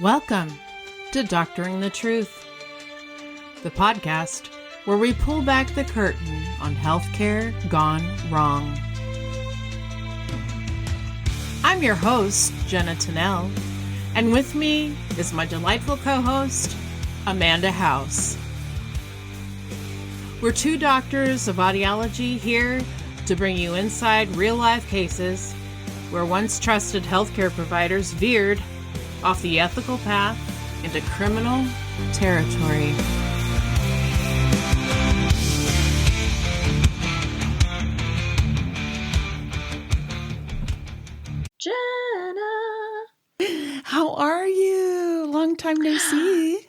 Welcome to Doctoring the Truth, the podcast where we pull back the curtain on healthcare gone wrong. I'm your host, Jenna Tennell, and with me is my delightful co-host, Amanda House. We're two doctors of audiology here to bring you inside real-life cases where once trusted healthcare providers veered off the ethical path into criminal territory. Jenna! How are you? Long time no see.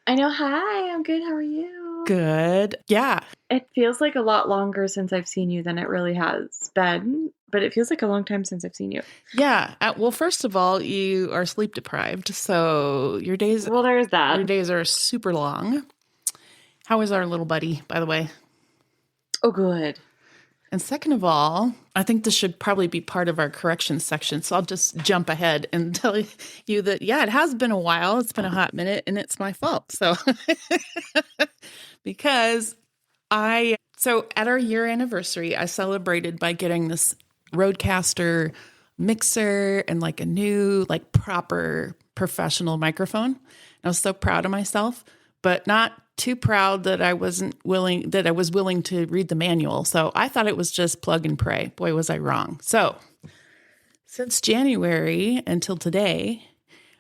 I know. Hi, I'm good. How are you? Good. Yeah. It feels like a lot longer since I've seen you than it really has been, but it feels like a long time since I've seen you. Yeah. Well, first of all, you are sleep deprived, so your days. Well, there's that. Your days are super long. How is our little buddy, by the way? Oh, good. And second of all, I think this should probably be part of our corrections section. So I'll just jump ahead and tell you that, yeah, it has been a while. It's been a hot minute and it's my fault. So because so at our year anniversary, I celebrated by getting this Rodecaster mixer and like a new, like proper professional microphone. I was so proud of myself, but not too proud that I was willing to read the manual. So I thought it was just plug and pray. Boy, was I wrong. So since January until today,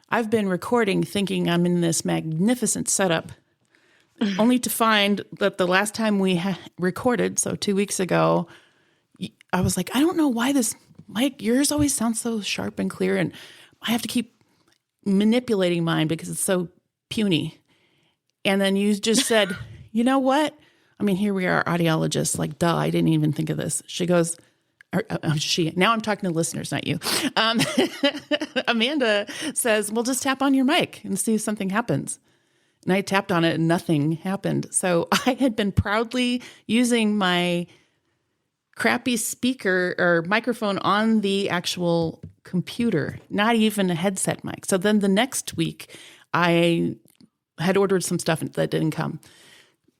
I've been recording thinking I'm in this magnificent setup, only to find that the last time we recorded, so 2 weeks ago, I was like, I don't know why this mic, yours always sounds so sharp and clear, and I have to keep manipulating mine because it's so puny. And then you just said, you know what? I mean, here we are, audiologists, like, duh, I didn't even think of this. She goes, now I'm talking to listeners, not you. Amanda says, well, just tap on your mic and see if something happens. And I tapped on it and nothing happened. So I had been proudly using my crappy speaker or microphone on the actual computer, not even a headset mic. So then the next week, I had ordered some stuff that didn't come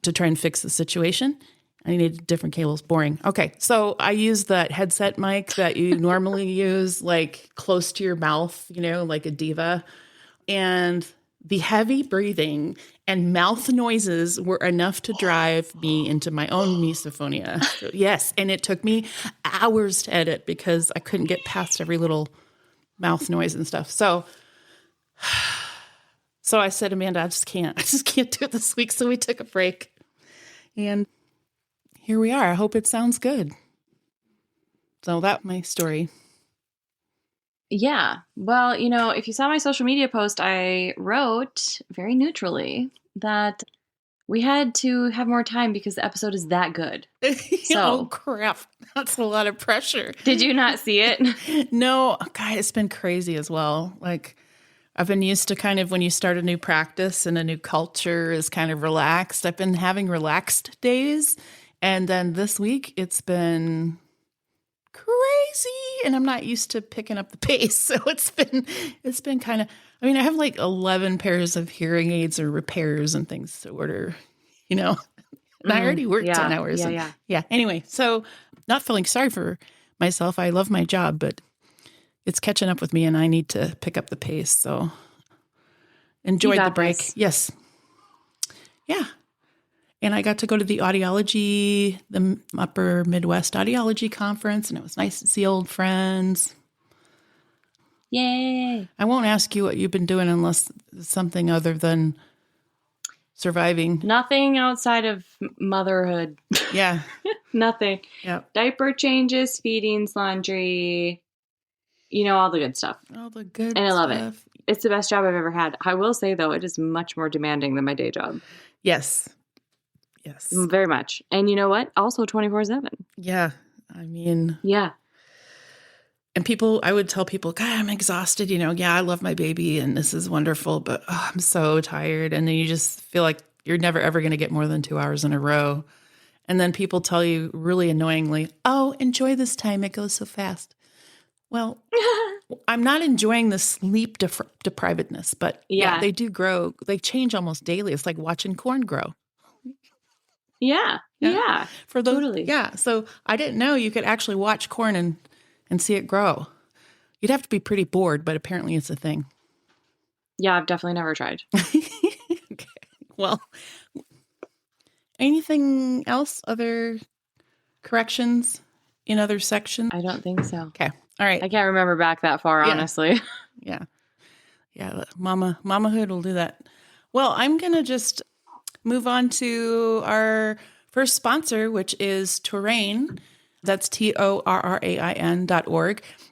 to try and fix the situation. I needed different cables. Boring. Okay. So I used that headset mic that you normally use, like close to your mouth, like a diva. And the heavy breathing and mouth noises were enough to drive me into my own misophonia. So, yes. And it took me hours to edit because I couldn't get past every little mouth noise and stuff. So I said, Amanda, I just can't do it this week. So we took a break and here we are. I hope it sounds good. So that's my story. Yeah. Well, if you saw my social media post, I wrote very neutrally that we had to have more time because the episode is that good. Oh, crap. That's a lot of pressure. Did you not see it? No. God, it's been crazy as well. Like, I've been used to kind of when you start a new practice and a new culture is kind of relaxed. I've been having relaxed days. And then this week it's been crazy and I'm not used to picking up the pace. So it's been kind of, I have like 11 pairs of hearing aids or repairs and things to order, and I already worked 10 hours. Yeah. Anyway, so not feeling sorry for myself. I love my job, but it's catching up with me and I need to pick up the pace. So enjoyed the break. This. Yes. Yeah. And I got to go to the Upper Midwest Audiology Conference, and it was nice to see old friends. Yay. I won't ask you what you've been doing unless it's something other than surviving. Nothing outside of motherhood. Yeah. Nothing. Yeah. Diaper changes, feedings, laundry, all the good stuff. All the good stuff. And I love it. It's the best job I've ever had. I will say, though, it is much more demanding than my day job. Yes. Very much. And you know what? Also 24/7. Yeah. Yeah. And I would tell people, God, I'm exhausted. I love my baby and this is wonderful, but I'm so tired. And then you just feel like you're never, ever going to get more than 2 hours in a row. And then people tell you really annoyingly, oh, enjoy this time. It goes so fast. Well, I'm not enjoying the sleep deprivedness, but yeah, Yeah. they do grow. They change almost daily. It's like watching corn grow. Yeah. Yeah. Yeah. For those, Totally. yeah. So I didn't know you could actually watch corn and see it grow. You'd have to be pretty bored, but apparently it's a thing. Yeah, I've definitely never tried. Okay. Well, anything else? Other corrections in other sections? I don't think so. Okay. All right. I can't remember back that far, Yeah. honestly. Yeah. Yeah. Mamahood will do that. Well, I'm going to just move on to our first sponsor, which is Torain. That's TORRAIN.org.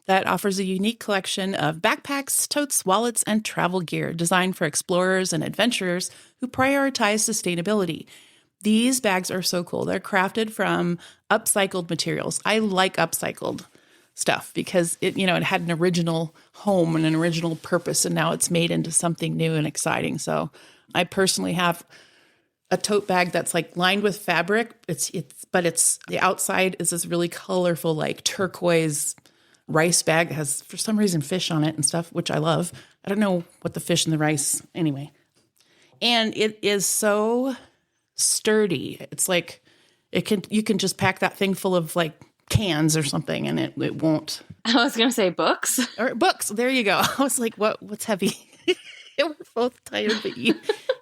That offers a unique collection of backpacks, totes, wallets, and travel gear designed for explorers and adventurers who prioritize sustainability. These bags are so cool. They're crafted from upcycled materials. I like upcycled stuff because it had an original home and an original purpose, and now it's made into something new and exciting. So I personally have a tote bag that's like lined with fabric. But the outside is this really colorful, like turquoise rice bag. It has, for some reason, fish on it and stuff, which I love. I don't know what the fish and the rice anyway. And it is so sturdy. It's like you can just pack that thing full of like cans or something, and it won't. I was going to say books. Or books. There you go. I was like, what's heavy? We're both tired, but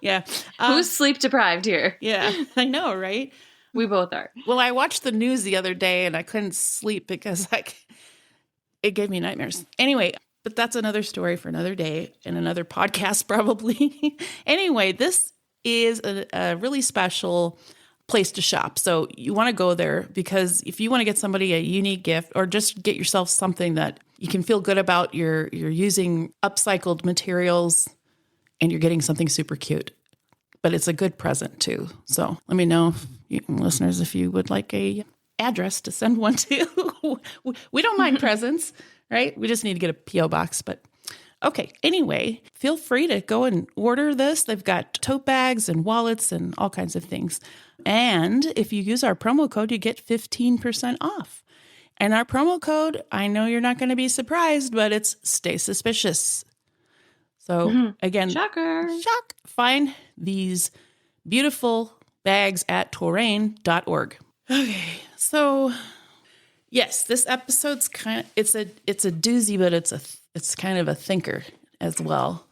yeah. Who's sleep deprived here? Yeah, I know, right? We both are. Well, I watched the news the other day and I couldn't sleep because it gave me nightmares. Anyway, but that's another story for another day and another podcast probably. Anyway, this is a really special place to shop. So you want to go there because if you want to get somebody a unique gift or just get yourself something that you can feel good about, you're using upcycled materials and you're getting something super cute. But it's a good present too. So let me know, listeners, if you would like a address to send one to. We don't mind presents, right? We just need to get a P.O. box. But okay, anyway, feel free to go and order this. They've got tote bags and wallets and all kinds of things. And if you use our promo code, you get 15% off. And our promo code, I know you're not going to be surprised, but it's Stay Suspicious. So again, Shocker. Find these beautiful bags at Torain.org. Okay, so yes, this episode's it's a doozy, but it's kind of a thinker as well.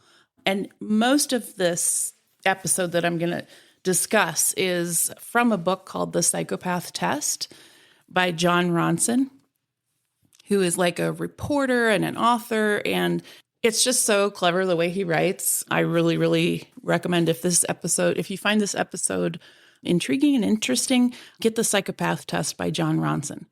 And most of this episode that I'm going to discuss is from a book called The Psychopath Test by John Ronson, who is like a reporter and an author, and it's just so clever the way he writes. I really, really recommend if you find this episode intriguing and interesting, get The Psychopath Test by John Ronson.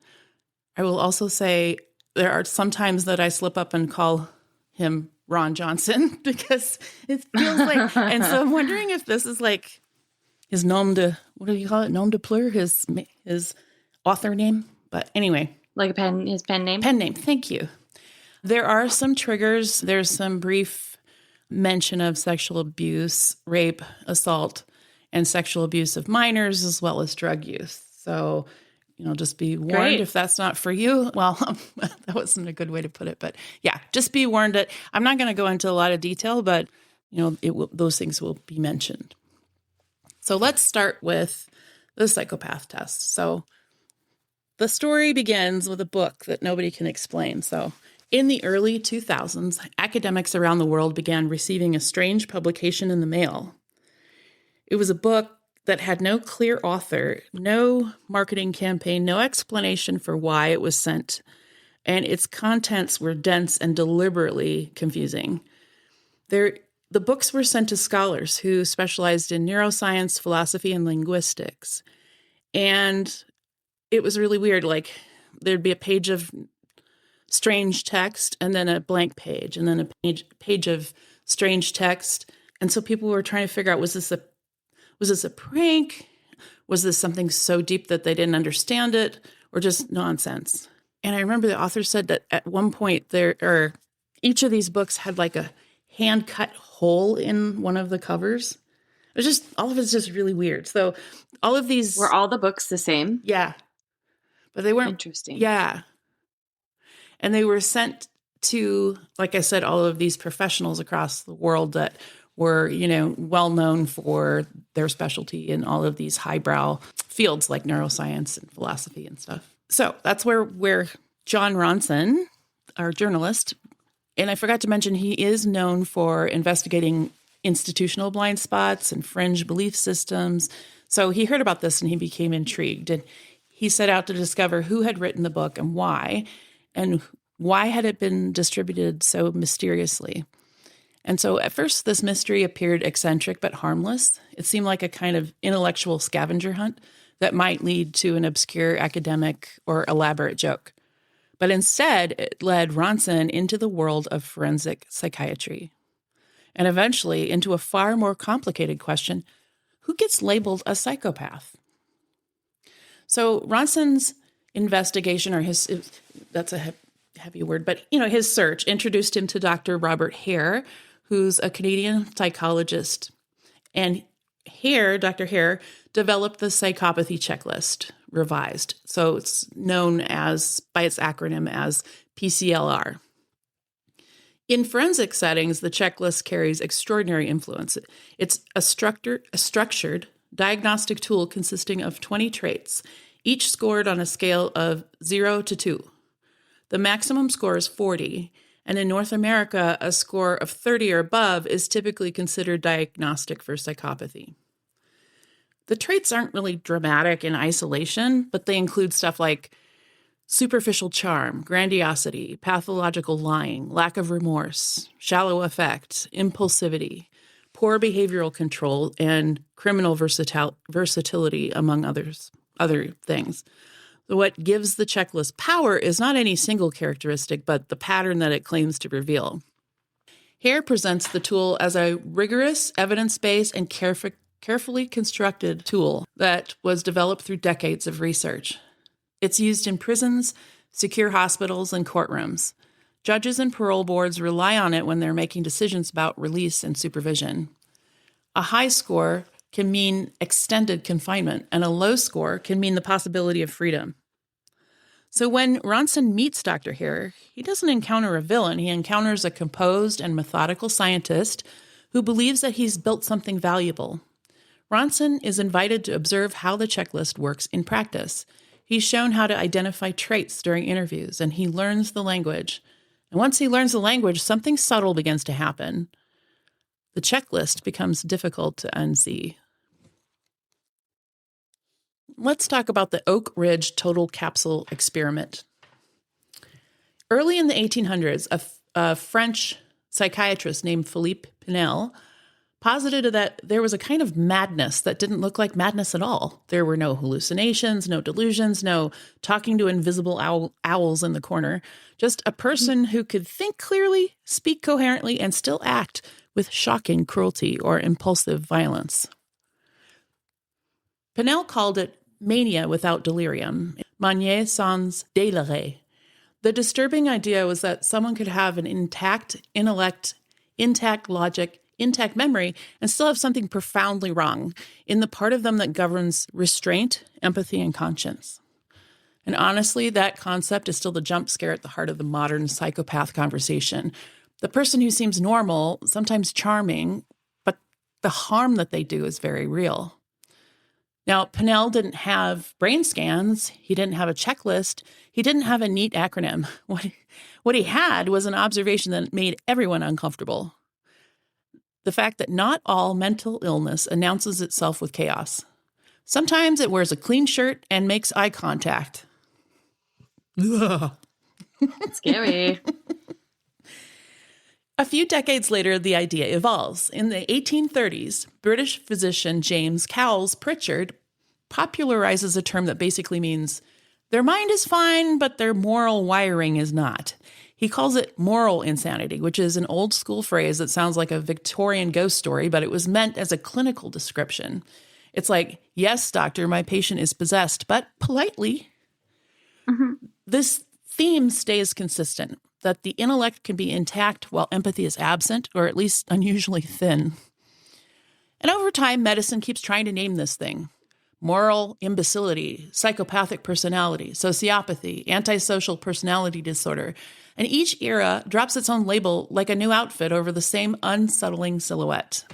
I will also say there are some times that I slip up and call him Ron Johnson because it feels like, and so I'm wondering if this is like his nom de, what do you call it? Nom de plume, his author name. But anyway. Like his pen name? Pen name, thank you. There are some triggers. There's some brief mention of sexual abuse, rape, assault, and sexual abuse of minors, as well as drug use. So, just be warned. Great. If that's not for you. Well, that wasn't a good way to put it, but yeah, just be warned that I'm not going to go into a lot of detail, but those things will be mentioned. So let's start with the psychopath test. So the story begins with a book that nobody can explain. So in the early 2000s, academics around the world began receiving a strange publication in the mail. It was a book that had no clear author, no marketing campaign, no explanation for why it was sent, and its contents were dense and deliberately confusing. The books were sent to scholars who specialized in neuroscience, philosophy, and linguistics. And it was really weird. Like, there'd be a page of strange text and then a blank page and then a page of strange text. And so people were trying to figure out, was this a prank? Was this something so deep that they didn't understand it, or just nonsense? And I remember the author said that at one point each of these books had like a hand cut hole in one of the covers. It was just, all of it's just really weird. So all of these. Were all the books the same? Yeah. But they weren't. Interesting. Yeah. And they were sent to, like I said, all of these professionals across the world that were, well known for their specialty in all of these highbrow fields like neuroscience and philosophy and stuff. So that's where John Ronson, our journalist, and I forgot to mention, he is known for investigating institutional blind spots and fringe belief systems. So he heard about this and he became intrigued. And he set out to discover who had written the book and why had it been distributed so mysteriously. And so at first, this mystery appeared eccentric but harmless. It seemed like a kind of intellectual scavenger hunt that might lead to an obscure academic or elaborate joke. But instead, it led Ronson into the world of forensic psychiatry, and eventually into a far more complicated question: who gets labeled a psychopath? So Ronson's investigation, or that's a heavy word, but his search introduced him to Dr. Robert Hare, who's a Canadian psychologist. And Dr. Hare developed the Psychopathy Checklist, revised. So it's known by its acronym as PCL-R. In forensic settings, the checklist carries extraordinary influence. It's a structured diagnostic tool consisting of 20 traits, each scored on a scale of 0 to 2. The maximum score is 40, and in North America, a score of 30 or above is typically considered diagnostic for psychopathy. The traits aren't really dramatic in isolation, but they include stuff like superficial charm, grandiosity, pathological lying, lack of remorse, shallow affect, impulsivity, poor behavioral control, and criminal versatility, among other things. What gives the checklist power is not any single characteristic, but the pattern that it claims to reveal. Hare presents the tool as a rigorous, evidence-based, and carefully constructed tool that was developed through decades of research. It's used in prisons, secure hospitals, and courtrooms. Judges and parole boards rely on it when they're making decisions about release and supervision. A high score can mean extended confinement, and a low score can mean the possibility of freedom. So when Ronson meets Dr. Hare, he doesn't encounter a villain. He encounters a composed and methodical scientist who believes that he's built something valuable. Ronson is invited to observe how the checklist works in practice. He's shown how to identify traits during interviews, and he learns the language. And once he learns the language, something subtle begins to happen. The checklist becomes difficult to unsee. Let's talk about the Oak Ridge Total Capsule experiment. Early in the 1800s, a French psychiatrist named Philippe Pinel posited that there was a kind of madness that didn't look like madness at all. There were no hallucinations, no delusions, no talking to invisible owls in the corner, just a person who could think clearly, speak coherently, and still act with shocking cruelty or impulsive violence. Pinel called it mania without delirium, mania sans délire. The disturbing idea was that someone could have an intact intellect, intact logic, intact memory, and still have something profoundly wrong in the part of them that governs restraint, empathy, and conscience. And honestly, that concept is still the jump scare at the heart of the modern psychopath conversation. The person who seems normal, sometimes charming, but the harm that they do is very real. Now, Pinel didn't have brain scans. He didn't have a checklist. He didn't have a neat acronym. What he had was an observation that made everyone uncomfortable. The fact that not all mental illness announces itself with chaos. Sometimes it wears a clean shirt and makes eye contact. Scary. A few decades later, the idea evolves. In the 1830s, British physician James Cowles Pritchard popularizes a term that basically means their mind is fine, but their moral wiring is not. He calls it moral insanity, which is an old school phrase that sounds like a Victorian ghost story, but it was meant as a clinical description. It's like, yes, doctor, my patient is possessed, but politely. Mm-hmm. This theme stays consistent, that the intellect can be intact while empathy is absent, or at least unusually thin. And over time, medicine keeps trying to name this thing. moral imbecility, psychopathic personality, sociopathy, antisocial personality disorder. And each era drops its own label like a new outfit over the same unsettling silhouette.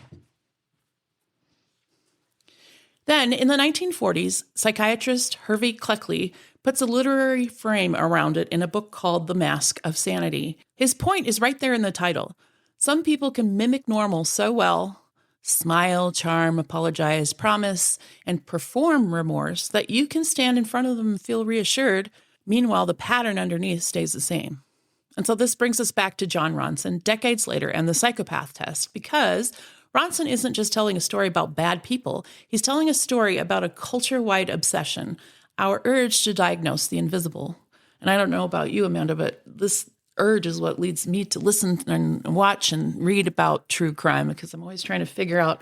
Then, in the 1940s, psychiatrist Hervey Cleckley puts a literary frame around it in a book called The Mask of Sanity. His point is right there in the title. Some people can mimic normal so well, smile, charm, apologize, promise, and perform remorse that you can stand in front of them and feel reassured. Meanwhile, the pattern underneath stays the same. And so this brings us back to John Ronson decades later and the psychopath test, because Ronson isn't just telling a story about bad people. He's telling a story about a culture-wide obsession, our urge to diagnose the invisible. And I don't know about you, Amanda, but this urge is what leads me to listen and watch and read about true crime, because I'm always trying to figure out,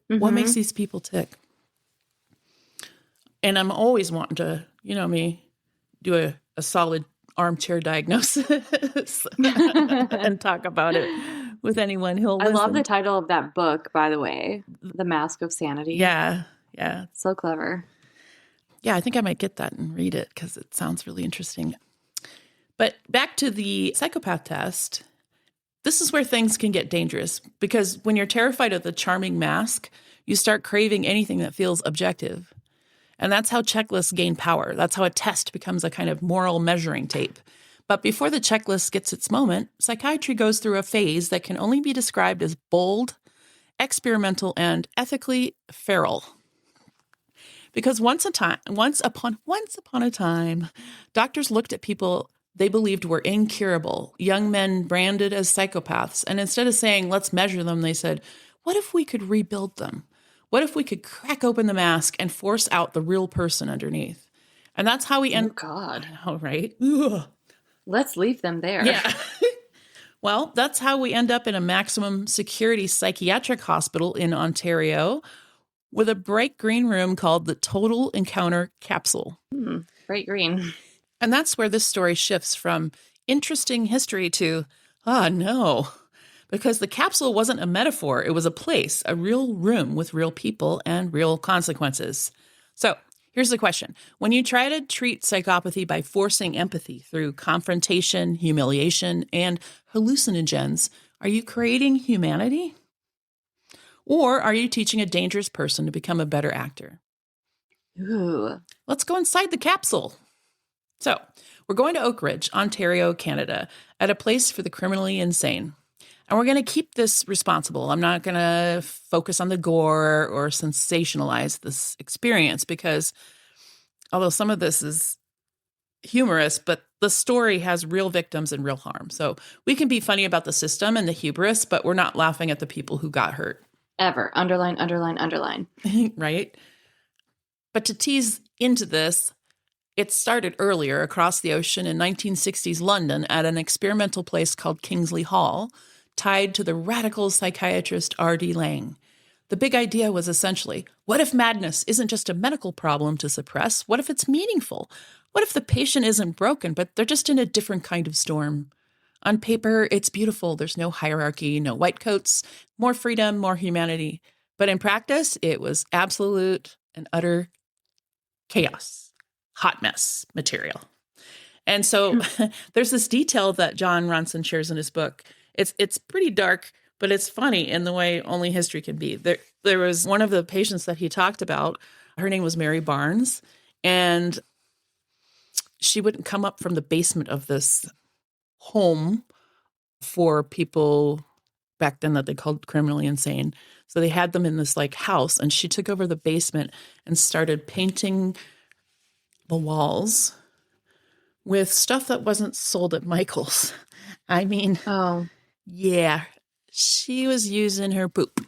what makes these people tick. And I'm always wanting to, me, do a solid armchair diagnosis and talk about it with anyone who'll listen. I love the title of that book, by the way, The Mask of Sanity. Yeah. So clever. Yeah, I think I might get that and read it because it sounds really interesting. But back to the psychopath test, this is where things can get dangerous, because when you're terrified of the charming mask, you start craving anything that feels objective. And that's how checklists gain power. That's how a test becomes a kind of moral measuring tape. But before the checklist gets its moment, psychiatry goes through a phase that can only be described as bold, experimental, and ethically feral. Because once upon a time, doctors looked at people they believed were incurable, young men branded as psychopaths, and instead of saying, let's measure them, they said, what if we could rebuild them? What if we could crack open the mask and force out the real person underneath? And that's how we end. Oh, God. I know, right? Ugh. Let's leave them there. Yeah. Well, that's how we end up in a maximum security psychiatric hospital in Ontario with a bright green room called the Total Encounter Capsule. Bright green. And that's where this story shifts from interesting history to, no. Because the capsule wasn't a metaphor. It was a place, a real room with real people and real consequences. So here's the question. When you try to treat psychopathy by forcing empathy through confrontation, humiliation, and hallucinogens, are you creating humanity? Or are you teaching a dangerous person to become a better actor? Ooh. Let's go inside the capsule. So we're going to Oak Ridge, Ontario, Canada, at a place for the criminally insane. And we're going to keep this responsible. I'm not going to focus on the gore or sensationalize this experience, because although some of this is humorous, but the story has real victims and real harm. So we can be funny about the system and the hubris, but we're not laughing at the people who got hurt. Ever. Underline, underline, underline. Right? But to tease into this, it started earlier across the ocean in 1960s London at an experimental place called Kingsley Hall, tied to the radical psychiatrist R.D. Laing. The big idea was essentially, what if madness isn't just a medical problem to suppress? What if it's meaningful? What if the patient isn't broken, but they're just in a different kind of storm? On paper, it's beautiful. There's no hierarchy, no white coats, more freedom, more humanity. But in practice, it was absolute and utter chaos, hot mess material. And so there's this detail that John Ronson shares in his book. It's pretty dark, but it's funny in the way only history can be. There was one of the patients that he talked about. Her name was Mary Barnes, and she wouldn't come up from the basement of this home for people back then that they called criminally insane. So they had them in this house, and she took over the basement and started painting the walls with stuff that wasn't sold at Michael's. I mean, yeah, she was using her poop.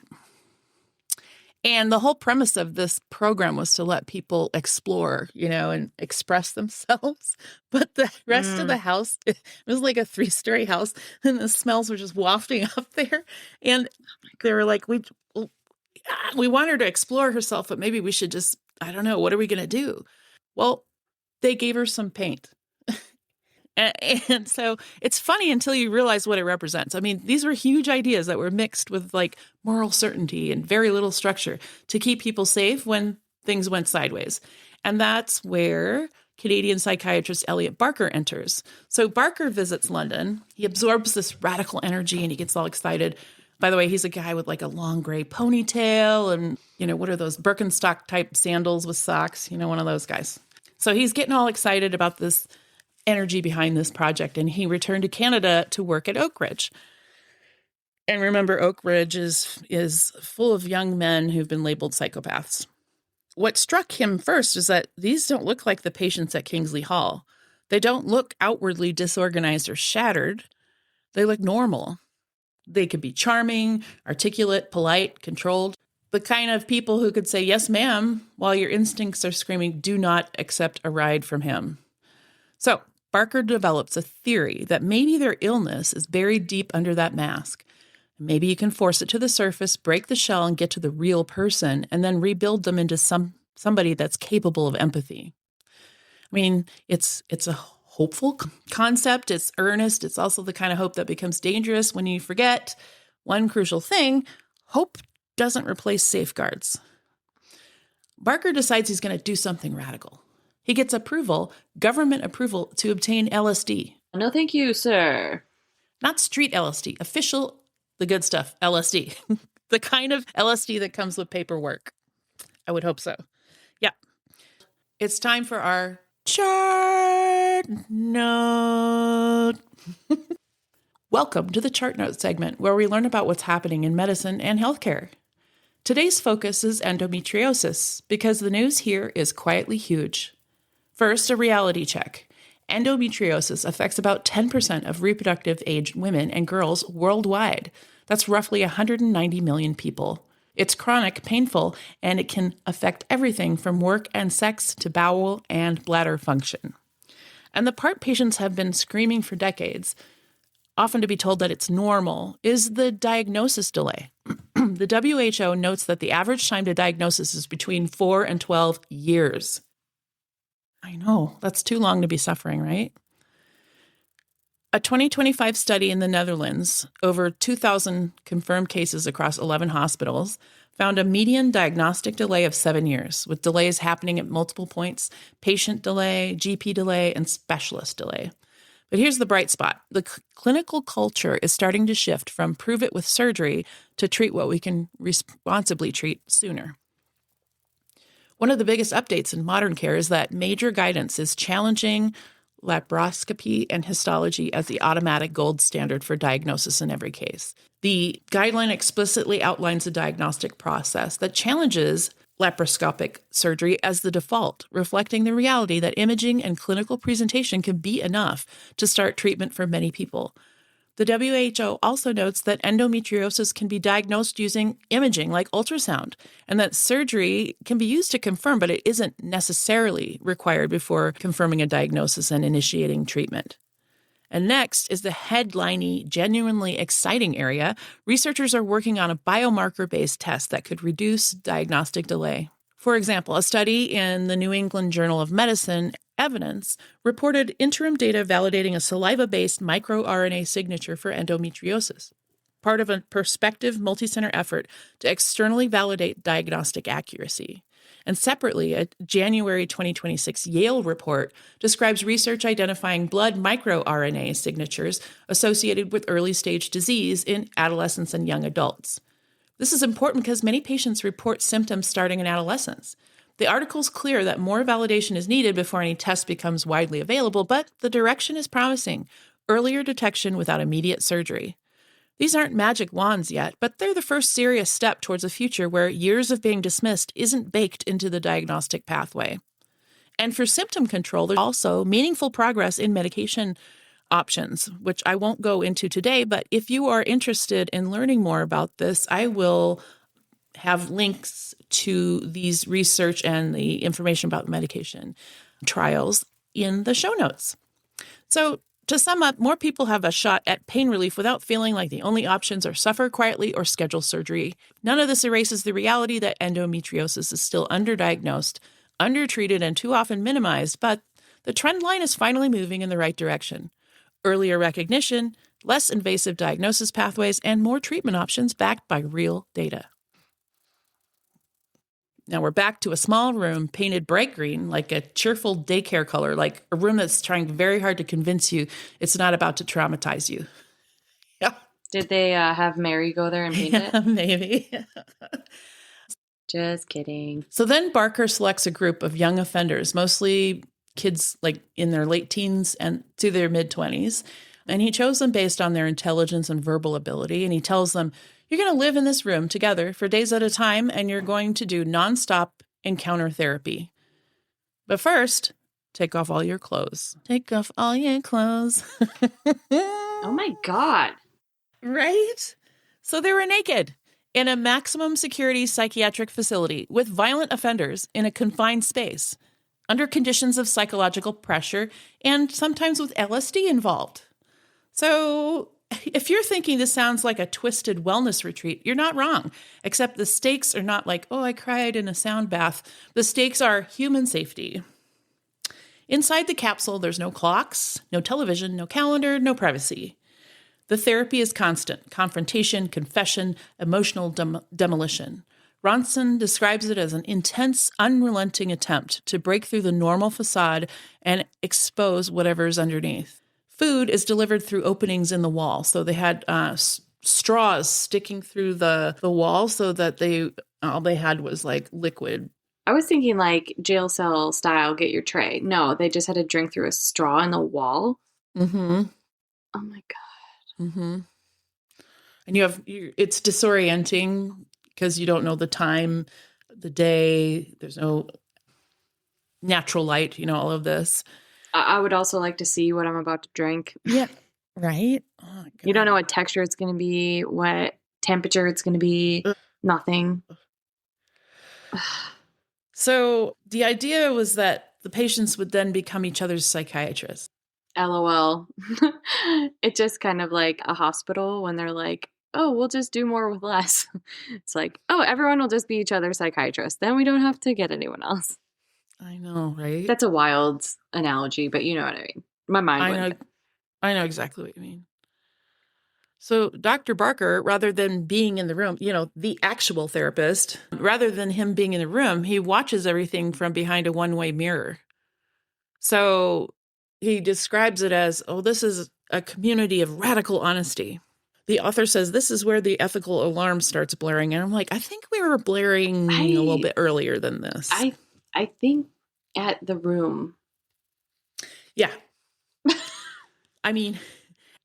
And the whole premise of this program was to let people explore, and express themselves. But the rest of the house, it was like a 3-story house, and the smells were just wafting up there. And they were like, we want her to explore herself, but maybe we should just, I don't know, what are we going to do? Well, they gave her some paint. And so it's funny until you realize what it represents. I mean, these were huge ideas that were mixed with moral certainty and very little structure to keep people safe when things went sideways. And that's where Canadian psychiatrist Elliot Barker enters. So Barker visits London. He absorbs this radical energy and he gets all excited. By the way, he's a guy with like a long gray ponytail and, what are those Birkenstock type sandals with socks? One of those guys. So he's getting all excited about this energy behind this project. And he returned to Canada to work at Oak Ridge. And remember, Oak Ridge is full of young men who've been labeled psychopaths. What struck him first is that these don't look like the patients at Kingsley Hall. They don't look outwardly disorganized or shattered. They look normal. They could be charming, articulate, polite, controlled. The kind of people who could say, yes, ma'am, while your instincts are screaming, do not accept a ride from him. So Barker develops a theory that maybe their illness is buried deep under that mask. Maybe you can force it to the surface, break the shell, and get to the real person, and then rebuild them into somebody that's capable of empathy. I mean, it's a hopeful concept. It's earnest. It's also the kind of hope that becomes dangerous when you forget one crucial thing: hope doesn't replace safeguards. Barker decides he's going to do something radical. He gets government approval, to obtain LSD. No, thank you, sir. Not street LSD, official, the good stuff, LSD. The kind of LSD that comes with paperwork. I would hope so. Yeah. It's time for our chart note. Welcome to the chart note segment, where we learn about what's happening in medicine and healthcare. Today's focus is endometriosis, because the news here is quietly huge. First, a reality check. Endometriosis affects about 10% of reproductive age women and girls worldwide. That's roughly 190 million people. It's chronic, painful, and it can affect everything from work and sex to bowel and bladder function. And the part patients have been screaming for decades, often to be told that it's normal, is the diagnosis delay. The WHO notes that the average time to diagnosis is between 4 and 12 years. I know, that's too long to be suffering, right? A 2025 study in the Netherlands, over 2,000 confirmed cases across 11 hospitals, found a median diagnostic delay of 7 years, with delays happening at multiple points: patient delay, GP delay, and specialist delay. But here's the bright spot. The clinical culture is starting to shift from prove it with surgery to treat what we can responsibly treat sooner. One of the biggest updates in modern care is that major guidance is challenging laparoscopy and histology as the automatic gold standard for diagnosis in every case. The guideline explicitly outlines a diagnostic process that challenges laparoscopic surgery as the default, reflecting the reality that imaging and clinical presentation can be enough to start treatment for many people. The WHO also notes that endometriosis can be diagnosed using imaging like ultrasound, and that surgery can be used to confirm, but it isn't necessarily required before confirming a diagnosis and initiating treatment. And next is the headliney, genuinely exciting area. Researchers are working on a biomarker-based test that could reduce diagnostic delay. For example, a study in the New England Journal of Medicine Evidence reported interim data validating a saliva-based microRNA signature for endometriosis, part of a prospective multicenter effort to externally validate diagnostic accuracy. And separately, a January 2026 Yale report describes research identifying blood microRNA signatures associated with early-stage disease in adolescents and young adults. This is important because many patients report symptoms starting in adolescence. The article's clear that more validation is needed before any test becomes widely available, but the direction is promising: earlier detection without immediate surgery. These aren't magic wands yet, but they're the first serious step towards a future where years of being dismissed isn't baked into the diagnostic pathway. And for symptom control, there's also meaningful progress in medication options, which I won't go into today, but if you are interested in learning more about this, I will have links to these research and the information about medication trials in the show notes. So to sum up, more people have a shot at pain relief without feeling like the only options are suffer quietly or schedule surgery. None of this erases the reality that endometriosis is still underdiagnosed, undertreated, and too often minimized, but the trend line is finally moving in the right direction. Earlier recognition, less invasive diagnosis pathways, and more treatment options backed by real data. Now we're back to a small room painted bright green, like a cheerful daycare color, like a room that's trying very hard to convince you it's not about to traumatize you. Yeah. Did they have Mary go there and paint it? Yeah, maybe. Just kidding. So then Barker selects a group of young offenders, mostly kids like in their late teens and to their mid-20s. And he chose them based on their intelligence and verbal ability. And he tells them, you're going to live in this room together for days at a time, and you're going to do nonstop encounter therapy. But first, take off all your clothes. Take off all your clothes. Oh my God. Right? So they were naked in a maximum security psychiatric facility with violent offenders in a confined space, under conditions of psychological pressure, and sometimes with LSD involved. So if you're thinking this sounds like a twisted wellness retreat, you're not wrong, except the stakes are not like, oh, I cried in a sound bath. The stakes are human safety. Inside the capsule, there's no clocks, no television, no calendar, no privacy. The therapy is constant: confrontation, confession, emotional demolition. Ronson describes it as an intense, unrelenting attempt to break through the normal facade and expose whatever's underneath. Food is delivered through openings in the wall. So they had straws sticking through the wall so that all they had was like liquid. I was thinking like jail cell style, get your tray. No, they just had to drink through a straw in the wall. Mm-hmm. Oh my God. Mm-hmm. And it's disorienting because you don't know the time, the day. There's no natural light, all of this. I would also like to see what I'm about to drink. Yeah. Right? Oh, you don't know what texture it's going to be, what temperature it's going to be, nothing. So the idea was that the patients would then become each other's psychiatrists. LOL. It's just kind of like a hospital when they're like, oh, we'll just do more with less. It's like, oh, everyone will just be each other's psychiatrist. Then we don't have to get anyone else. I know, right? That's a wild analogy, but you know what I mean. My mind I know exactly what you mean. So Dr. Barker, rather than being in the room, the actual therapist, rather than him being in the room, he watches everything from behind a one-way mirror. So he describes it as, this is a community of radical honesty. The author says this is where the ethical alarm starts blaring. And I'm like, I think we were blaring a little bit earlier than this. I think at the room. Yeah. I mean,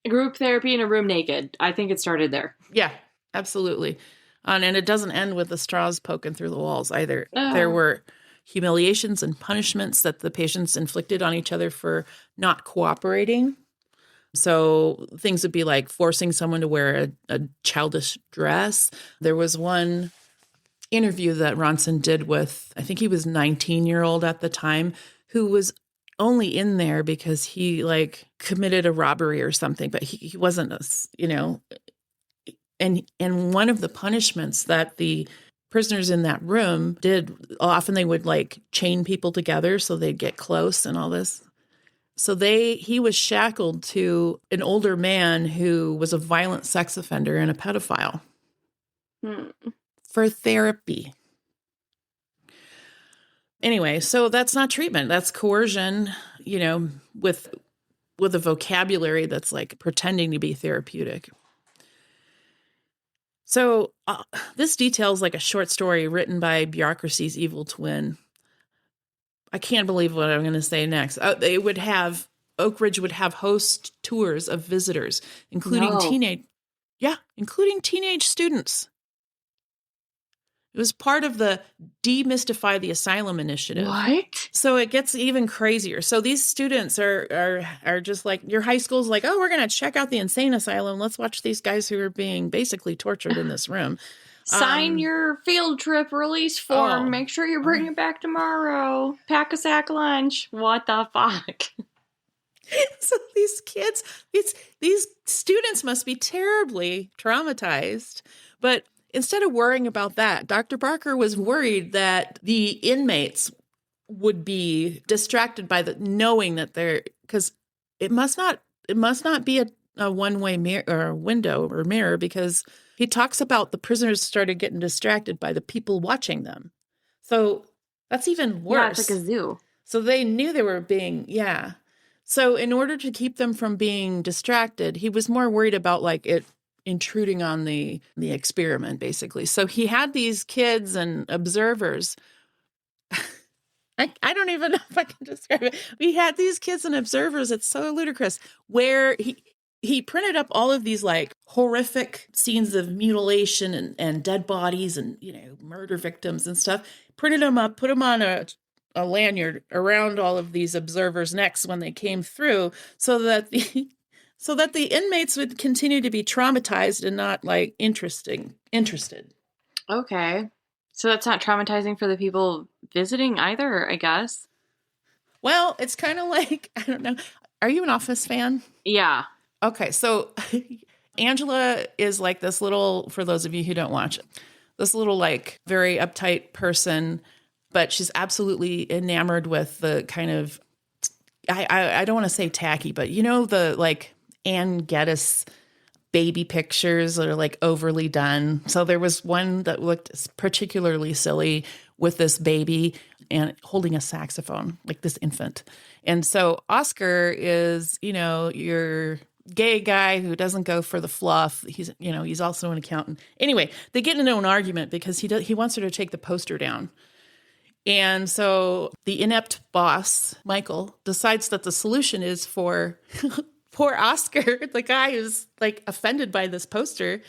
group therapy in a room naked. I think it started there. Yeah, absolutely. And it doesn't end with the straws poking through the walls either. Oh. There were humiliations and punishments that the patients inflicted on each other for not cooperating. So things would be like forcing someone to wear a childish dress. There was one interview that Ronson did with, I think he was 19-year-old at the time, who was only in there because he committed a robbery or something, but he wasn't and one of the punishments that the prisoners in that room did, often they would chain people together so they'd get close and all this. So he was shackled to an older man who was a violent sex offender and a pedophile for therapy. Anyway, so that's not treatment. That's coercion, with a vocabulary that's pretending to be therapeutic. So this details a short story written by bureaucracy's evil twin. I can't believe what I'm going to say next. Oak Ridge would have host tours of visitors, including teenage students. It was part of the Demystify the Asylum initiative. What? So it gets even crazier. So these students are just your high school's we're going to check out the insane asylum. Let's watch these guys who are being basically tortured in this room. Sign your field trip release form. Make sure you bring it back tomorrow. Pack a sack lunch. What the fuck? So these kids, these students must be terribly traumatized. But instead of worrying about that, Dr. Barker was worried that the inmates would be distracted by knowing that because it must not be a one-way mirror or window or mirror, because he talks about the prisoners started getting distracted by the people watching them. So that's even Yeah, it's like a worse. zoo. So they knew they were being, yeah. So in order to keep them from being distracted, he was more worried about like it intruding on the experiment, basically. So he had these kids and observers. I don't even know if I can describe it. We had these kids and observers. It's so ludicrous. Where he printed up all of these like horrific scenes of mutilation and dead bodies and murder victims and stuff. Printed them up, put them on a lanyard around all of these observers' necks when they came through, so that the inmates would continue to be traumatized and not like interested. Okay. So that's not traumatizing for the people visiting either, I guess. Well, it's kind of like, I don't know. Are you an Office fan? Yeah. Okay, so Angela is like this little, for those of you who don't watch it, this little like very uptight person, but she's absolutely enamored with the kind of, I don't want to say tacky, but the like Ann Geddes baby pictures that are like overly done. So there was one that looked particularly silly with this baby and holding a saxophone, like this infant. And so Oscar is, your gay guy who doesn't go for the fluff. He's also an accountant. Anyway, they get into an argument because he wants her to take the poster down. And so the inept boss, Michael, decides that the solution is for poor Oscar, the guy who's like offended by this poster,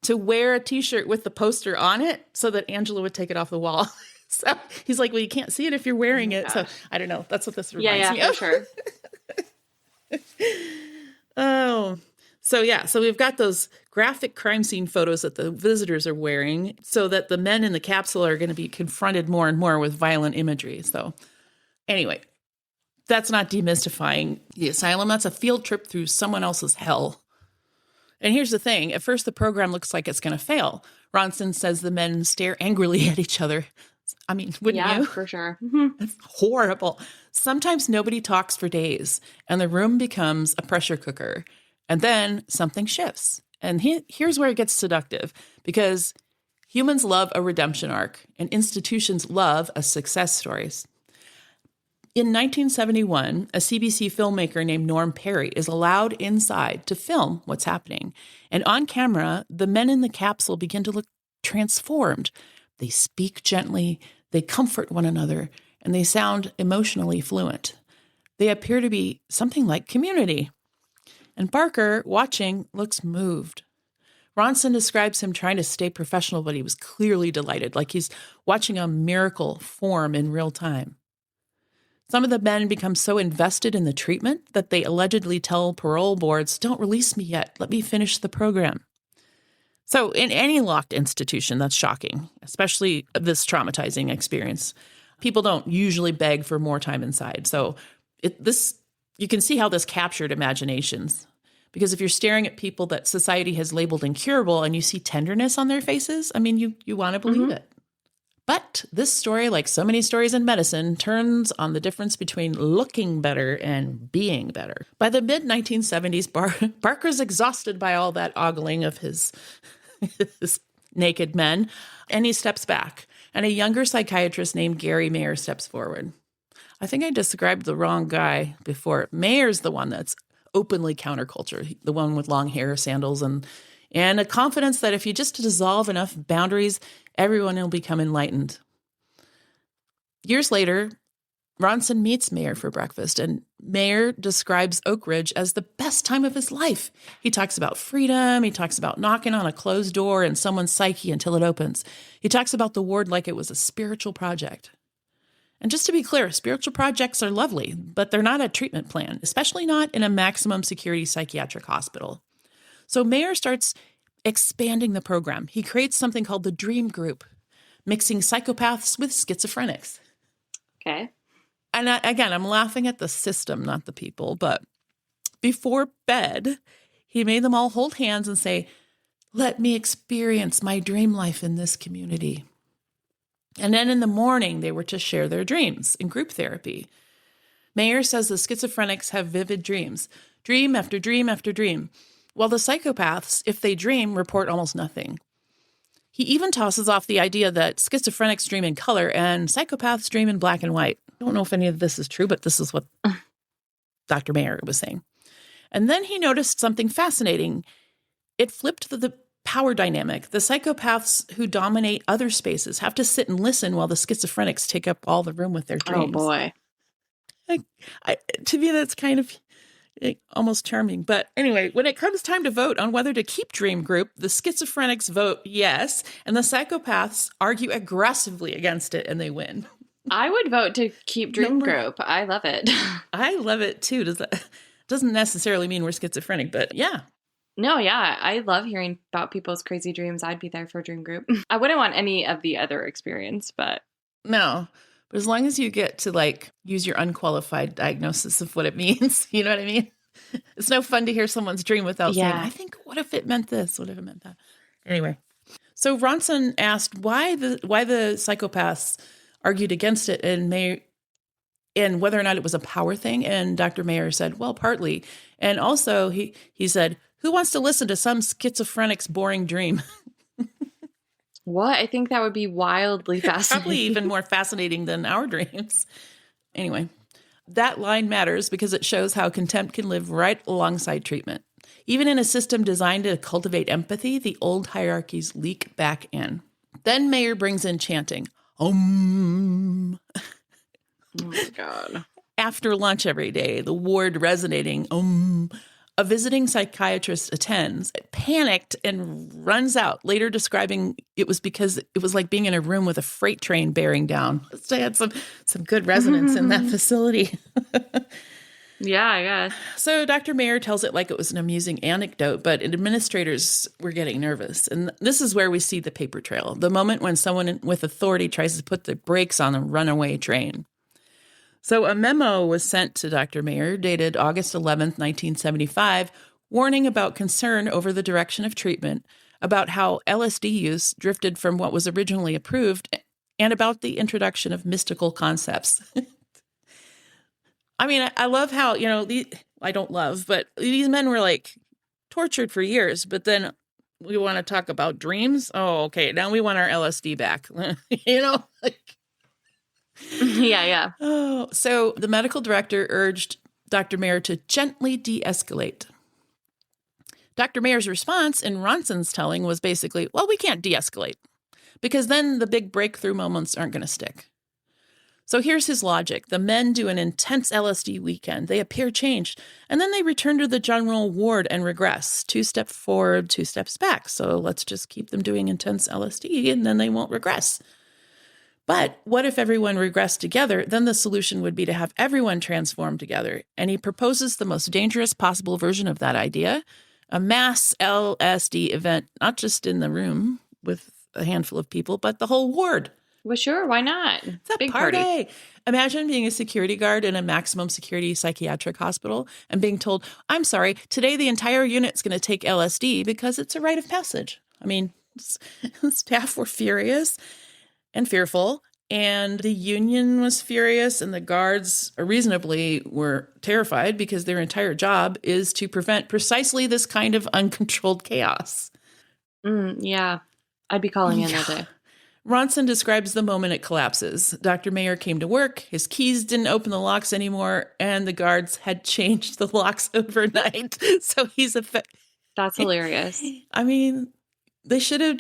to wear a t-shirt with the poster on it so that Angela would take it off the wall. So he's like, well, you can't see it if you're wearing it. So I don't know. That's what this reminds me for of. sure. Oh, so yeah. So we've got those graphic crime scene photos that the visitors are wearing so that the men in the capsule are going to be confronted more and more with violent imagery. So anyway, that's not demystifying the asylum. That's a field trip through someone else's hell. And here's the thing. At first, the program looks like it's going to fail. Ronson says the men stare angrily at each other. I mean, wouldn't you? Yeah, for sure. It's horrible. Sometimes nobody talks for days, and the room becomes a pressure cooker. And then something shifts. And here's where it gets seductive, because humans love a redemption arc, and institutions love a success stories. In 1971, a CBC filmmaker named Norm Perry is allowed inside to film what's happening. And on camera, the men in the capsule begin to look transformed. They speak gently, they comfort one another, and they sound emotionally fluent. They appear to be something like community. And Barker, watching, looks moved. Ronson describes him trying to stay professional, but he was clearly delighted, like he's watching a miracle form in real time. Some of the men become so invested in the treatment that they allegedly tell parole boards, don't release me yet, let me finish the program. So in any locked institution, that's shocking, especially this traumatizing experience. People don't usually beg for more time inside. So you can see how this captured imaginations. Because if you're staring at people that society has labeled incurable and you see tenderness on their faces, I mean, you want to believe it. But this story, like so many stories in medicine, turns on the difference between looking better and being better. By the mid-1970s, Barker's exhausted by all that ogling of his naked men, and he steps back. And a younger psychiatrist named Gary Mayer steps forward. I think I described the wrong guy before. Mayer's the one that's openly counterculture, the one with long hair, sandals, and a confidence that if you just dissolve enough boundaries, everyone will become enlightened. Years later, Ronson meets Mayer for breakfast, and Mayer describes Oak Ridge as the best time of his life. He talks about freedom. He talks about knocking on a closed door in someone's psyche until it opens. He talks about the ward like it was a spiritual project. And just to be clear, spiritual projects are lovely, but they're not a treatment plan, especially not in a maximum security psychiatric hospital. So Mayer starts expanding the program. He creates something called the Dream Group, mixing psychopaths with schizophrenics. Okay. And again, I'm laughing at the system, not the people. But before bed, he made them all hold hands and say, let me experience my dream life in this community. And then in the morning, they were to share their dreams in group therapy. Mayer says the schizophrenics have vivid dreams, dream after dream after dream, while the psychopaths, if they dream, report almost nothing. He even tosses off the idea that schizophrenics dream in color and psychopaths dream in black and white. I don't know if any of this is true, but this is what Dr. Mayer was saying. And then he noticed something fascinating. It flipped the power dynamic. The psychopaths who dominate other spaces have to sit and listen while the schizophrenics take up all the room with their dreams. Oh, boy. To me, that's kind of almost charming. But anyway, when it comes time to vote on whether to keep Dream Group, the schizophrenics vote yes, and the psychopaths argue aggressively against it, and they win. I would vote to keep Dream Group. I love it. I love it, too. Doesn't necessarily mean we're schizophrenic, but yeah. No, yeah. I love hearing about people's crazy dreams. I'd be there for Dream Group. I wouldn't want any of the other experience, but... No. But as long as you get to, like, use your unqualified diagnosis of what it means, you know what I mean? It's no fun to hear someone's dream without saying, I think, what if it meant this? What if it meant that? Anyway. So Ronson asked why the psychopaths argued against it and whether or not it was a power thing. And Dr. Mayer said, well, partly. And also he said, who wants to listen to some schizophrenic's boring dream? What? I think that would be wildly fascinating. Probably even more fascinating than our dreams. Anyway, that line matters because it shows how contempt can live right alongside treatment. Even in a system designed to cultivate empathy, the old hierarchies leak back in. Then Mayer brings in chanting. Om. Oh my God. After lunch every day, the ward resonating. Om. A visiting psychiatrist attends, panicked, and runs out, later describing it was because it was like being in a room with a freight train bearing down. So I had some good resonance in that facility. Yeah, I guess. So Dr. Mayer tells it like it was an amusing anecdote, but administrators were getting nervous. And this is where we see the paper trail, the moment when someone with authority tries to put the brakes on a runaway train. So a memo was sent to Dr. Mayer, dated August 11th, 1975, warning about concern over the direction of treatment, about how LSD use drifted from what was originally approved, and about the introduction of mystical concepts. I mean, I love how, I don't love, but these men were like tortured for years, but then we want to talk about dreams. Oh, okay. Now we want our LSD back, Yeah. Oh, so the medical director urged Dr. Mayer to gently de-escalate. Dr. Mayer's response in Ronson's telling was basically, well, we can't de-escalate because then the big breakthrough moments aren't going to stick. So here's his logic. The men do an intense LSD weekend. They appear changed, and then they return to the general ward and regress. 2 steps forward, 2 steps back. So let's just keep them doing intense LSD, and then they won't regress. But what if everyone regressed together? Then the solution would be to have everyone transform together. And he proposes the most dangerous possible version of that idea, a mass LSD event, not just in the room with a handful of people, but the whole ward. Well, sure. Why not? It's a big party. Imagine being a security guard in a maximum security psychiatric hospital and being told, I'm sorry, today the entire unit's going to take LSD because it's a rite of passage. I mean, staff were furious and fearful, and the union was furious, and the guards reasonably were terrified because their entire job is to prevent precisely this kind of uncontrolled chaos. Yeah, I'd be calling in all day. Ronson describes the moment it collapses. Dr. Mayer came to work, his keys didn't open the locks anymore, and the guards had changed the locks overnight. So he's That's hilarious. I mean, they should have...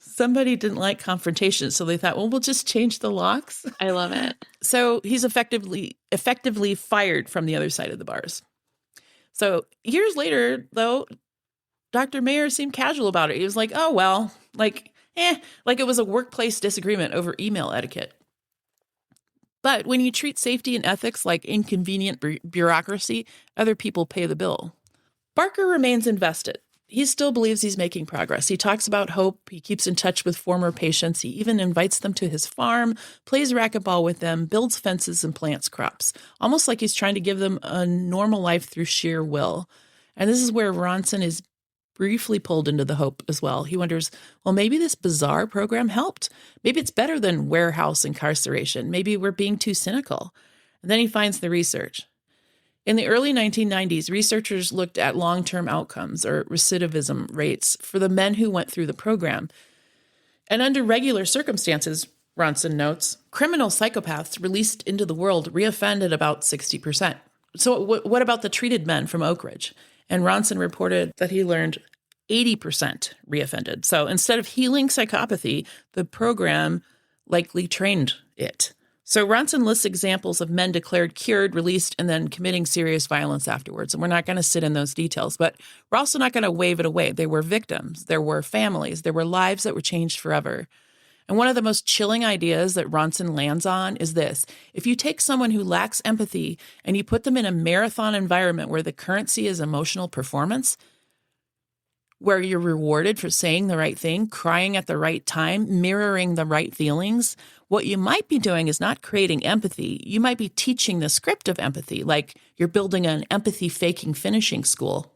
Somebody didn't like confrontation, so they thought, well, we'll just change the locks. I love it. So he's effectively fired from the other side of the bars. So years later, though, Dr. Mayer seemed casual about it. He was like, oh, well, like it was a workplace disagreement over email etiquette. But when you treat safety and ethics like inconvenient bureaucracy, other people pay the bill. Barker remains invested. He still believes he's making progress. He talks about hope. He keeps in touch with former patients. He even invites them to his farm, plays racquetball with them, builds fences, and plants crops, almost like he's trying to give them a normal life through sheer will. And this is where Ronson is briefly pulled into the hope as well. He wonders, well, maybe this bizarre program helped. Maybe it's better than warehouse incarceration. Maybe we're being too cynical. And then he finds the research. In the early 1990s, researchers looked at long-term outcomes or recidivism rates for the men who went through the program. And under regular circumstances, Ronson notes, criminal psychopaths released into the world reoffend at about 60%. So what about the treated men from Oak Ridge? And Ronson reported that he learned 80% reoffended. So instead of healing psychopathy, the program likely trained it. So Ronson lists examples of men declared cured, released, and then committing serious violence afterwards. And we're not going to sit in those details, but we're also not going to wave it away. There were victims, there were families, there were lives that were changed forever. And one of the most chilling ideas that Ronson lands on is this. If you take someone who lacks empathy and you put them in a marathon environment where the currency is emotional performance, where you're rewarded for saying the right thing, crying at the right time, mirroring the right feelings, what you might be doing is not creating empathy. You might be teaching the script of empathy, like you're building an empathy faking finishing school.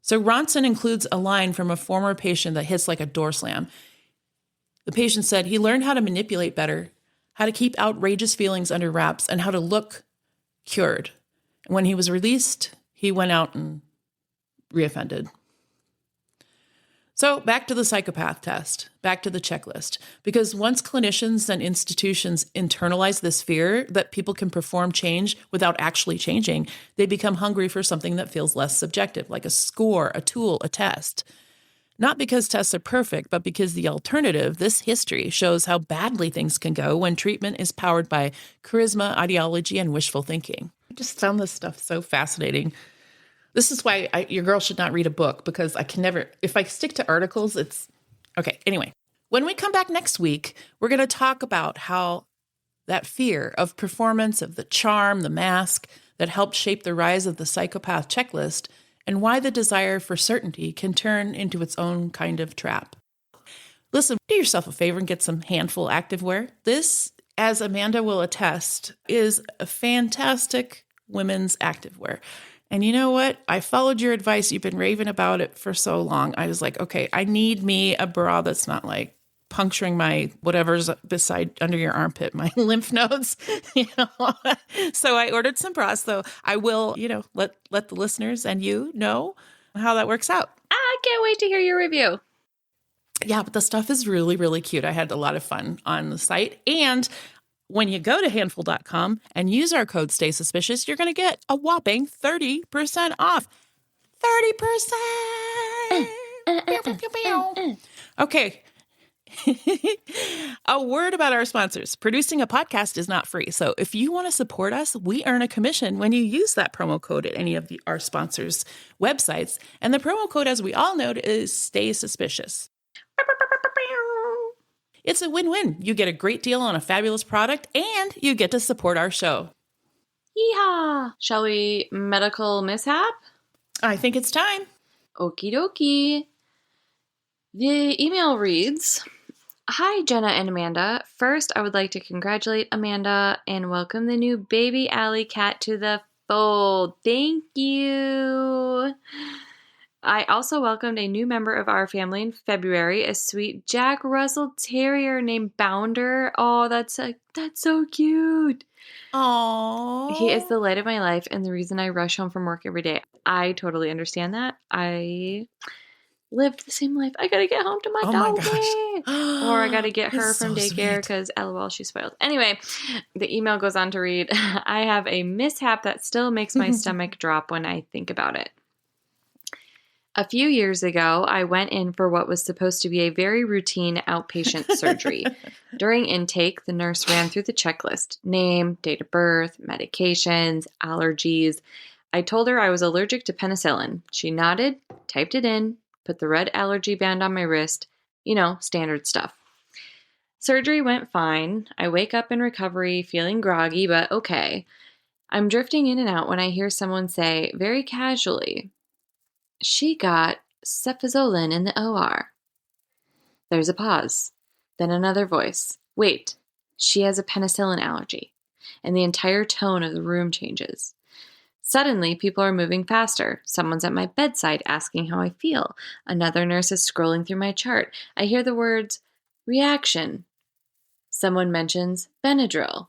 So Ronson includes a line from a former patient that hits like a door slam. The patient said he learned how to manipulate better, how to keep outrageous feelings under wraps, and how to look cured. And when he was released, he went out and reoffended. So back to the psychopath test, back to the checklist. Because once clinicians and institutions internalize this fear that people can perform change without actually changing, they become hungry for something that feels less subjective, like a score, a tool, a test. Not because tests are perfect, but because the alternative, this history, shows how badly things can go when treatment is powered by charisma, ideology, and wishful thinking. I just found this stuff so fascinating. This is why your girl should not read a book, because I can never, if I stick to articles, it's, okay, anyway. When we come back next week, we're going to talk about how that fear of performance, of the charm, the mask that helped shape the rise of the psychopath checklist, and why the desire for certainty can turn into its own kind of trap. Listen, do yourself a favor and get some Handful activewear. This, as Amanda will attest, is a fantastic women's activewear. And you know what? I followed your advice. You've been raving about it for so long. I was like, okay, I need me a bra that's not like puncturing my whatever's beside under your armpit, my lymph nodes. So I ordered some bras. So I will, let the listeners and you know how that works out. I can't wait to hear your review. Yeah, but the stuff is really, really cute. I had a lot of fun on the site. And when you go to handful.com and use our code Stay Suspicious, you're going to get a whopping 30% off. 30%! Okay. A word about our sponsors. Producing a podcast is not free. So if you want to support us, we earn a commission when you use that promo code at any of our sponsors' websites. And the promo code, as we all know, is Stay Suspicious. It's a win-win. You get a great deal on a fabulous product, and you get to support our show. Yeehaw! Shall we medical mishap? I think it's time. Okie dokie. The email reads, Hi, Jenna and Amanda. First, I would like to congratulate Amanda and welcome the new baby alley cat to the fold. Thank you. I also welcomed a new member of our family in February, a sweet Jack Russell Terrier named Bounder. Oh, that's so cute. Aww. He is the light of my life and the reason I rush home from work every day. I totally understand that. I lived the same life. I gotta get home to my doggy. Or I gotta get her from daycare because LOL, she's spoiled. Anyway, the email goes on to read, I have a mishap that still makes my stomach drop when I think about it. A few years ago, I went in for what was supposed to be a very routine outpatient surgery. During intake, the nurse ran through the checklist: name, date of birth, medications, allergies. I told her I was allergic to penicillin. She nodded, typed it in, put the red allergy band on my wrist. Standard stuff. Surgery went fine. I wake up in recovery, feeling groggy, but okay. I'm drifting in and out when I hear someone say, very casually, she got cefazolin in the OR. There's a pause. Then another voice. Wait, she has a penicillin allergy. And the entire tone of the room changes. Suddenly, people are moving faster. Someone's at my bedside asking how I feel. Another nurse is scrolling through my chart. I hear the words, reaction. Someone mentions Benadryl.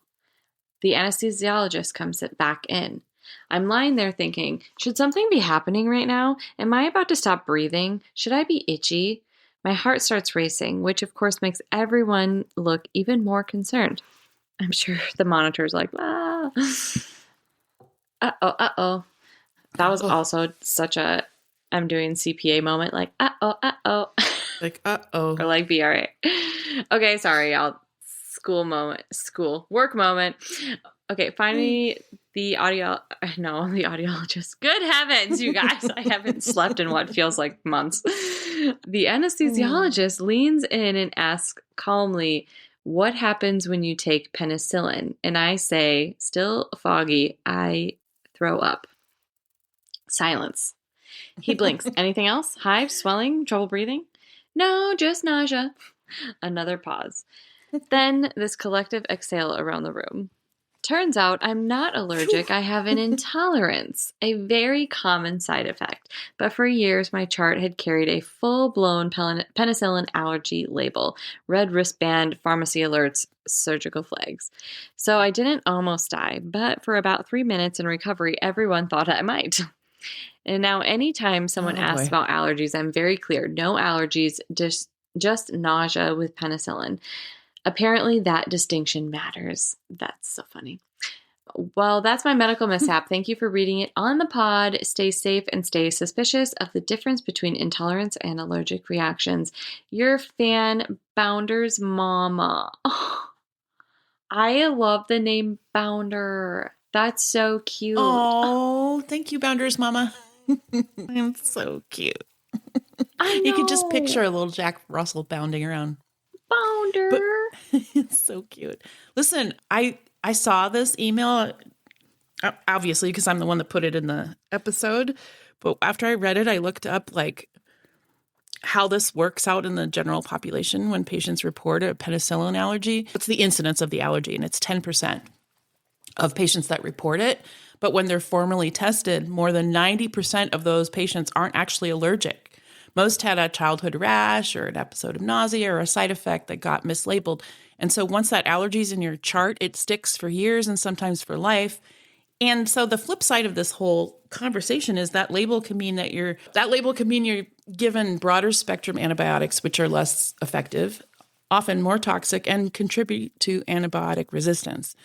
The anesthesiologist comes back in. I'm lying there thinking, should something be happening right now? Am I about to stop breathing? Should I be itchy? My heart starts racing, which of course makes everyone look even more concerned. I'm sure the monitor's like, ah. Uh-oh, uh-oh. That was also such a I'm doing CPA moment, like, uh-oh, uh-oh. Like, uh-oh. Or like BRA. Okay, sorry, y'all. Work moment. Okay, finally, the audiologist. Good heavens, you guys. I haven't slept in what feels like months. The anesthesiologist leans in and asks calmly, what happens when you take penicillin? And I say, still foggy, I throw up. Silence. He blinks. Anything else? Hives, swelling, trouble breathing? No, just nausea. Another pause. Then this collective exhale around the room. Turns out I'm not allergic. I have an intolerance, a very common side effect. But for years, my chart had carried a full-blown penicillin allergy label, red wristband, pharmacy alerts, surgical flags. So I didn't almost die, but for about 3 minutes in recovery, everyone thought I might. And now anytime someone asks about allergies, I'm very clear. No allergies, just nausea with penicillin. Apparently that distinction matters. That's so funny. Well, that's my medical mishap. Thank you for reading it on the pod. Stay safe and stay suspicious of the difference between intolerance and allergic reactions. Your fan, Bounder's mama. Oh, I love the name Bounder. That's so cute. Oh, thank you, Bounder's mama. It's so cute. I know. You could just picture a little Jack Russell bounding around. Bounder. But it's so cute. Listen, I saw this email, obviously, because I'm the one that put it in the episode. But after I read it, I looked up like how this works out in the general population when patients report a penicillin allergy. It's the incidence of the allergy, and it's 10% of patients that report it. But when they're formally tested, more than 90% of those patients aren't actually allergic. Most had a childhood rash or an episode of nausea or a side effect that got mislabeled. And so once that allergy's in your chart, it sticks for years and sometimes for life. And so the flip side of this whole conversation is that label can mean you're given broader spectrum antibiotics, which are less effective, often more toxic, and contribute to antibiotic resistance.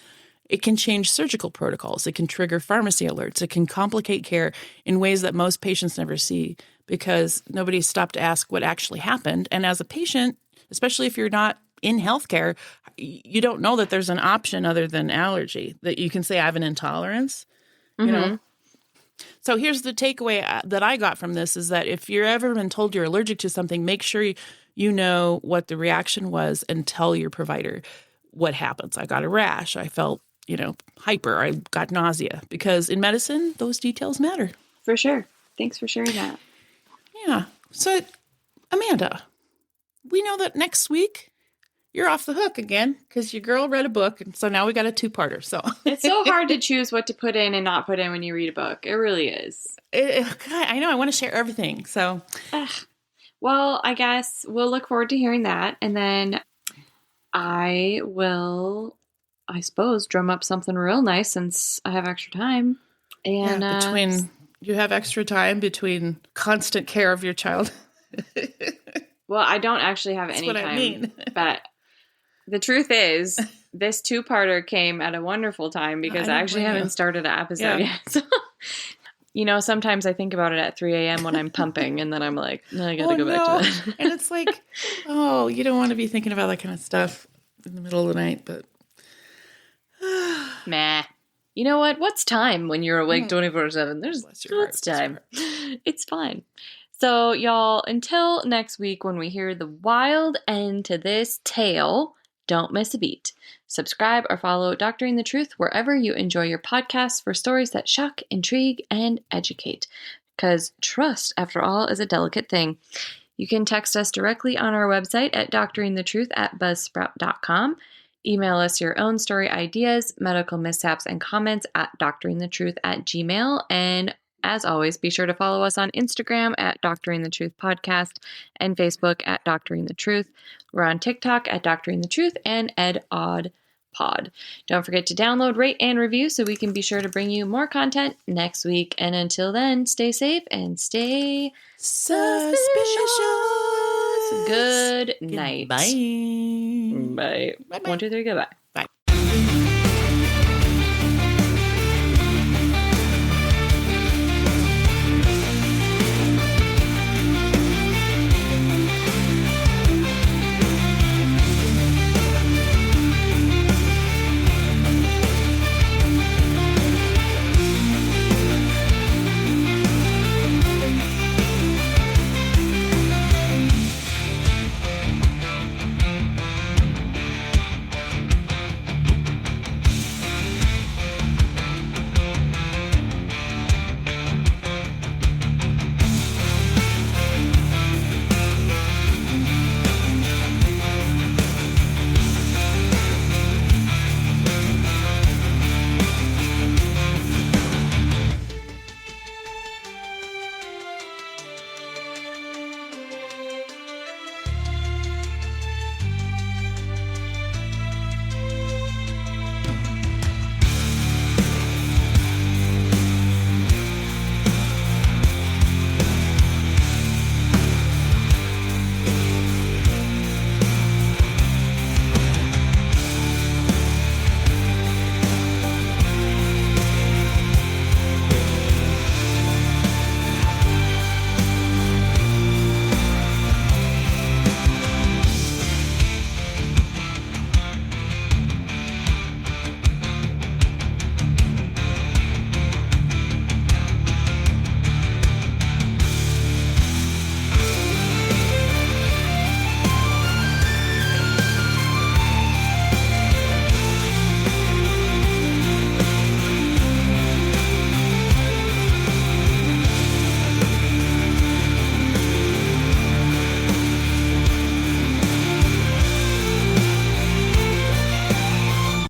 It can change surgical protocols. It can trigger pharmacy alerts. It can complicate care in ways that most patients never see because nobody stopped to ask what actually happened. And as a patient, especially if you're not in healthcare, you don't know that there's an option other than allergy, that you can say, I have an intolerance, you know? So here's the takeaway that I got from this is that if you're ever been told you're allergic to something, make sure you know what the reaction was and tell your provider what happens. I got a rash. I felt hyper, I got nausea, because in medicine, those details matter. For sure. Thanks for sharing that. Yeah. So, Amanda, we know that next week you're off the hook again because your girl read a book. And so now we got a two-parter. So it's so hard to choose what to put in and not put in when you read a book. It really is. God, I know. I want to share everything. So, well, I guess we'll look forward to hearing that. And then I will, I suppose, drum up something real nice since I have extra time. And you have extra time between constant care of your child. Well, I don't actually have any time. I mean. But the truth is, this two-parter came at a wonderful time because I actually haven't started an episode yet. So, sometimes I think about it at 3 a.m. when I'm pumping, and then I'm like, no, I gotta go back to bed. And it's like, you don't want to be thinking about that kind of stuff in the middle of the night, but meh. You know what? What's time when you're awake 24/7? It's time. It's fine. So, y'all, until next week when we hear the wild end to this tale, don't miss a beat. Subscribe or follow Doctoring the Truth wherever you enjoy your podcasts for stories that shock, intrigue, and educate. Because trust, after all, is a delicate thing. You can text us directly on our website at doctoringthetruth@buzzsprout.com. Email us your own story ideas, medical mishaps, and comments at doctoringthetruth@gmail.com. And as always, be sure to follow us on Instagram at Doctoring the Truth Podcast and Facebook at Doctoring the Truth. We're on TikTok at Doctoring the Truth and EdOddPod. Don't forget to download, rate, and review so we can be sure to bring you more content next week. And until then, stay safe and stay suspicious. Good night. Bye. Bye. Bye. 1, 2, 3, goodbye. Bye.